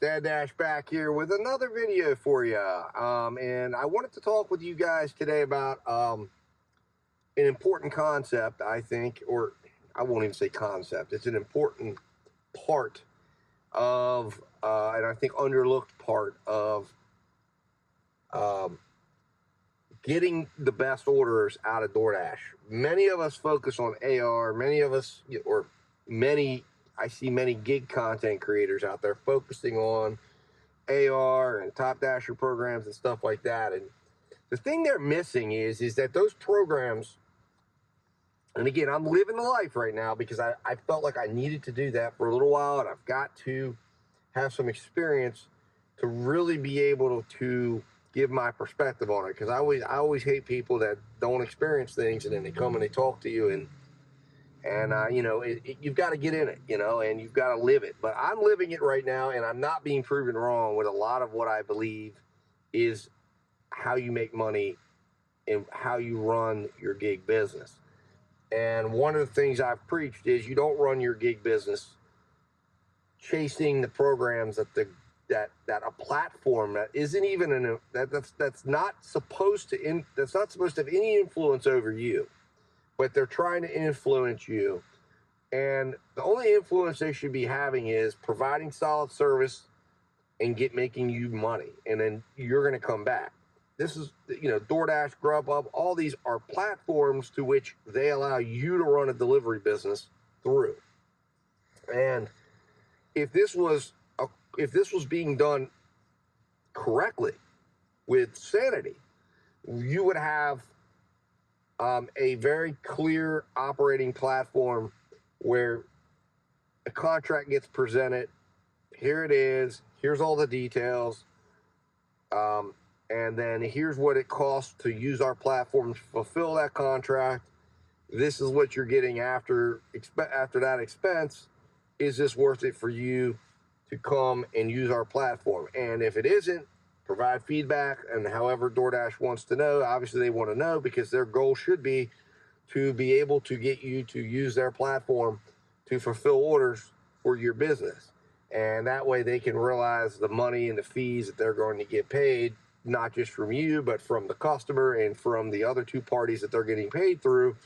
Dad Dash back here with another video for you. And I wanted to talk with you guys today about an important concept, I think, or I won't even say concept. It's an important part of, and I think underlooked part of getting the best orders out of DoorDash. Many of us focus on AR. I see many gig content creators out there focusing on AR and top dasher programs and stuff like that. And the thing they're missing is that those programs, and again, I'm living the life right now because I felt like I needed to do that for a little while, and I've got to have some experience to really be able to give my perspective on it. Because I always hate people that don't experience things and then they come and they talk to you and you've got to get in it, and you've got to live it. But I'm living it right now, and I'm not being proven wrong with a lot of what I believe is how you make money and how you run your gig business. And one of the things I've preached is you don't run your gig business chasing the programs that a platform that isn't even that's not supposed to have any influence over you, but they're trying to influence you. And the only influence they should be having is providing solid service and making you money. And then you're going to come back. This is, DoorDash, Grub, all these are platforms to which they allow you to run a delivery business through. And if this was being done correctly with sanity, you would have a very clear operating platform where a contract gets presented. Here it is. Here's all the details. And then here's what it costs to use our platform to fulfill that contract. This is what you're getting after that expense. Is this worth it for you to come and use our platform? And if it isn't, provide feedback. And however DoorDash wants to know, obviously they want to know, because their goal should be to be able to get you to use their platform to fulfill orders for your business. And that way they can realize the money and the fees that they're going to get paid, not just from you, but from the customer and from the other two parties that they're getting paid through.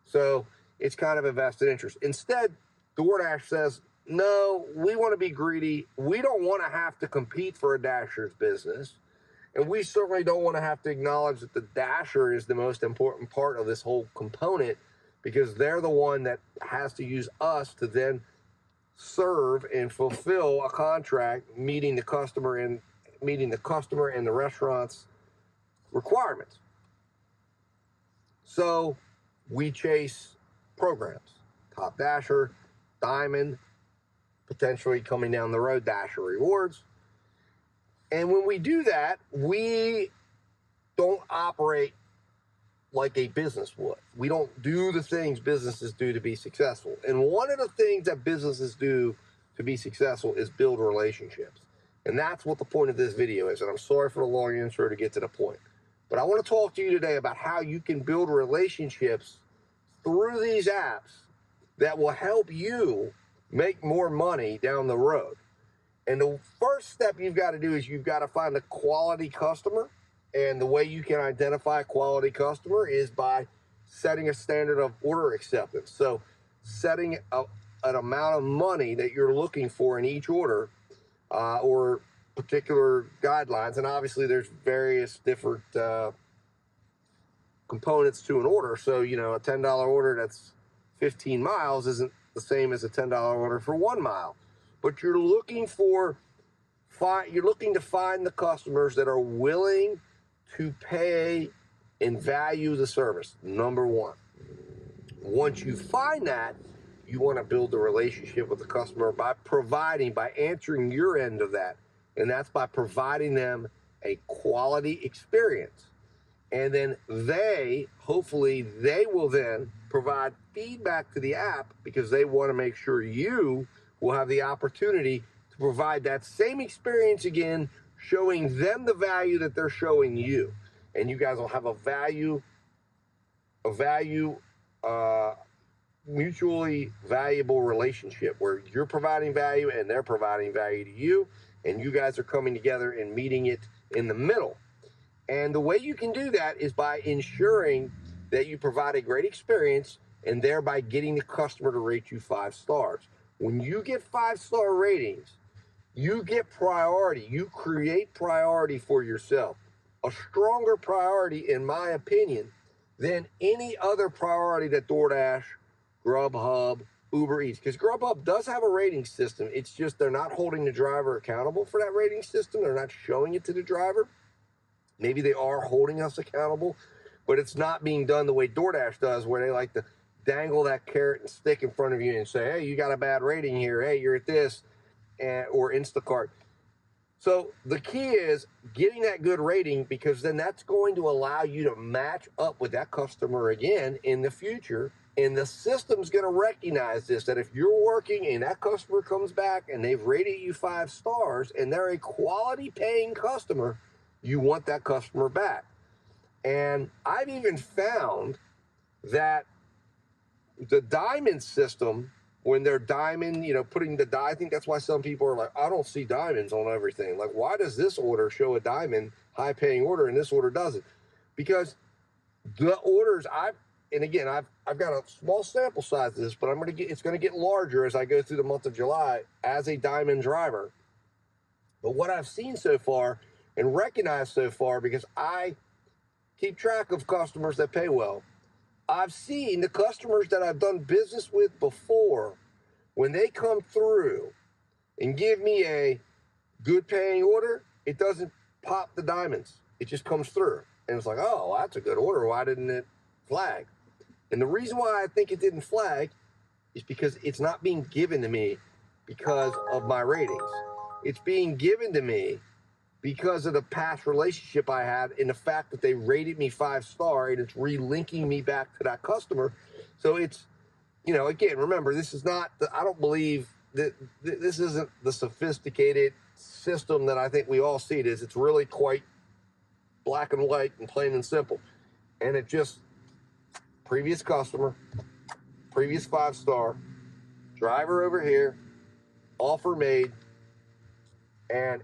So it's kind of a vested interest. Instead, DoorDash says, no, we want to be greedy. We don't want to have to compete for a dasher's business. And we certainly don't want to have to acknowledge that the dasher is the most important part of this whole component, because they're the one that has to use us to then serve and fulfill a contract, meeting the customer and the restaurant's requirements. So we chase programs, Top Dasher, Diamond, potentially coming down the road, Dasher Rewards. And when we do that, we don't operate like a business would. We don't do the things businesses do to be successful. And one of the things that businesses do to be successful is build relationships. And that's what the point of this video is. And I'm sorry for the long intro to get to the point. But I want to talk to you today about how you can build relationships through these apps that will help you make more money down the road. And the first step you've got to do is you've got to find a quality customer. And the way you can identify a quality customer is by setting a standard of order acceptance. So setting an amount of money that you're looking for in each order, or particular guidelines. And obviously there's various different components to an order. So, a $10 order that's 15 miles isn't the same as a $10 order for 1 mile. But you're looking to find the customers that are willing to pay and value the service, number one. Once you find that, you want to build a relationship with the customer by answering your end of that. And that's by providing them a quality experience. And then hopefully they will then provide feedback to the app, because they want to make sure you will have the opportunity to provide that same experience again, showing them the value that they're showing you. And you guys will have a mutually valuable relationship where you're providing value and they're providing value to you. and you guys are coming together and meeting it in the middle. And the way you can do that is by ensuring that you provide a great experience and thereby getting the customer to rate you 5 stars. When you get 5-star ratings, you get priority. You create priority for yourself. A stronger priority, in my opinion, than any other priority that DoorDash, Grubhub, UberEats, because Grubhub does have a rating system. It's just they're not holding the driver accountable for that rating system. They're not showing it to the driver. Maybe they are holding us accountable, but it's not being done the way DoorDash does, where they like to dangle that carrot and stick in front of you and say, hey, you got a bad rating here. Hey, you're at this, or Instacart. So the key is getting that good rating, because then that's going to allow you to match up with that customer again in the future. And the system's going to recognize this, that if you're working and that customer comes back and they've rated you 5 stars and they're a quality paying customer, you want that customer back. And I've even found that the diamond system, when they're diamond, putting the I think that's why some people are like, I don't see diamonds on everything. Like, why does this order show a diamond high paying order and this order doesn't? Because the orders I've got a small sample size of this, but it's going to get larger as I go through the month of July as a diamond driver. But what I've seen so far and recognized so far, because I keep track of customers that pay well, I've seen the customers that I've done business with before, when they come through and give me a good paying order, it doesn't pop the diamonds. It just comes through. And it's like, oh, that's a good order. Why didn't it flag? And the reason why I think it didn't flag is because it's not being given to me because of my ratings. It's being given to me because of the past relationship I had and the fact that they rated me 5-star, and it's relinking me back to that customer. So it's, again, remember, this is not, I don't believe that this isn't the sophisticated system that I think we all see it as. It's really quite black and white and plain and simple. And it just, previous customer, previous 5-star, driver over here, offer made, and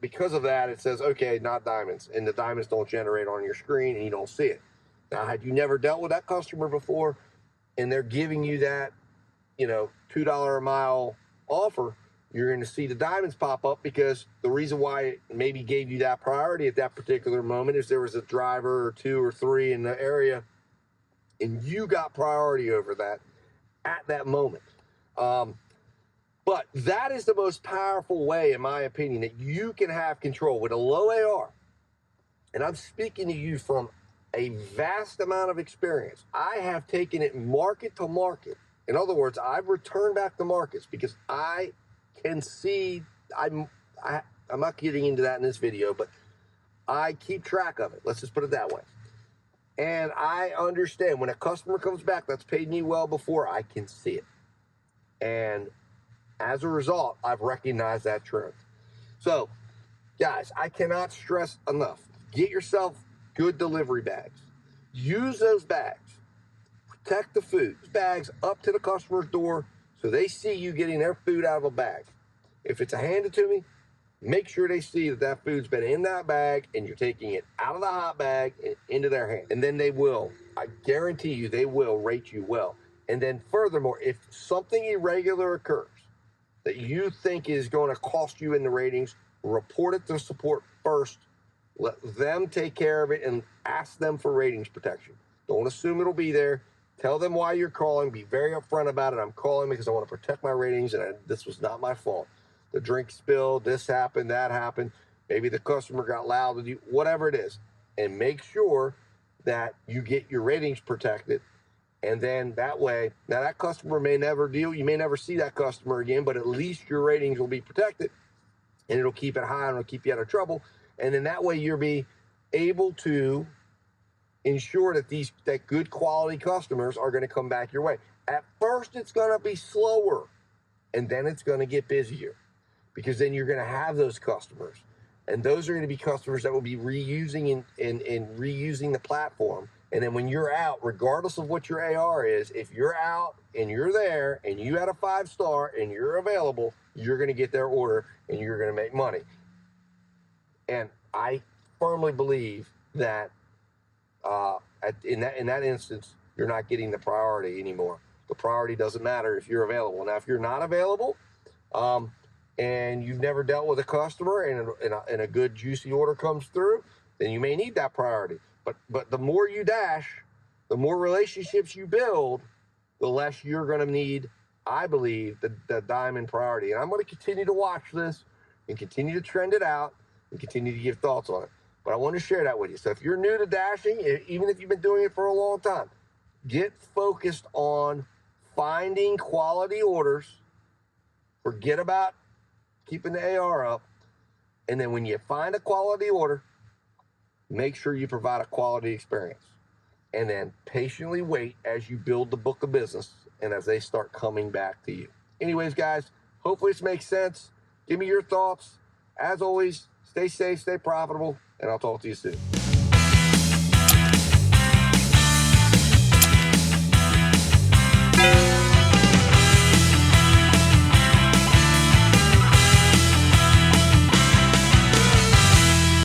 because of that, it says, okay, not diamonds, and the diamonds don't generate on your screen and you don't see it. Now, had you never dealt with that customer before and they're giving you that, $2 a mile offer, you're going to see the diamonds pop up, because the reason why it maybe gave you that priority at that particular moment is there was a driver or 2 or 3 in the area and you got priority over that at that moment. But that is the most powerful way, in my opinion, that you can have control with a low AR. And I'm speaking to you from a vast amount of experience. I have taken it market to market. In other words, I've returned back to markets because I can see, I'm not getting into that in this video, but I keep track of it. Let's just put it that way. And I understand when a customer comes back that's paid me well before, I can see it. And as a result, I've recognized that trend. So, guys, I cannot stress enough. Get yourself good delivery bags. Use those bags. Protect the food. Bags up to the customer's door so they see you getting their food out of a bag. If it's a hand it to me, make sure they see that that food's been in that bag and you're taking it out of the hot bag and into their hand. And then they will, I guarantee you, they will rate you well. And then furthermore, if something irregular occurs that you think is going to cost you in the ratings, report it to support first. Let them take care of it and ask them for ratings protection. Don't assume it'll be there. Tell them why you're calling. Be very upfront about it. I'm calling because I want to protect my ratings, and this was not my fault. The drink spilled, this happened, that happened. Maybe the customer got loud with you, whatever it is. And make sure that you get your ratings protected. And then that way, now that customer may never deal, you may never see that customer again, but at least your ratings will be protected and it'll keep it high and it'll keep you out of trouble. And then that way you'll be able to ensure that that good quality customers are going to come back your way. At first, it's going to be slower and then it's going to get busier, because then you're going to have those customers. And those are going to be customers that will be reusing and reusing the platform. And then when you're out, regardless of what your AR is, if you're out and you're there and you had a 5-star and you're available, you're going to get their order and you're going to make money. And I firmly believe that in that instance, you're not getting the priority anymore. The priority doesn't matter if you're available. Now, if you're not available, and you've never dealt with a customer and a good juicy order comes through, then you may need that priority. But the more you dash, the more relationships you build, the less you're going to need, I believe, the diamond priority. And I'm going to continue to watch this and continue to trend it out and continue to give thoughts on it. But I want to share that with you. So if you're new to dashing, even if you've been doing it for a long time, get focused on finding quality orders. Forget about keeping the AR up. And then when you find a quality order, make sure you provide a quality experience. And then patiently wait as you build the book of business and as they start coming back to you. Anyways, guys, hopefully this makes sense. Give me your thoughts. As always, stay safe, stay profitable, and I'll talk to you soon.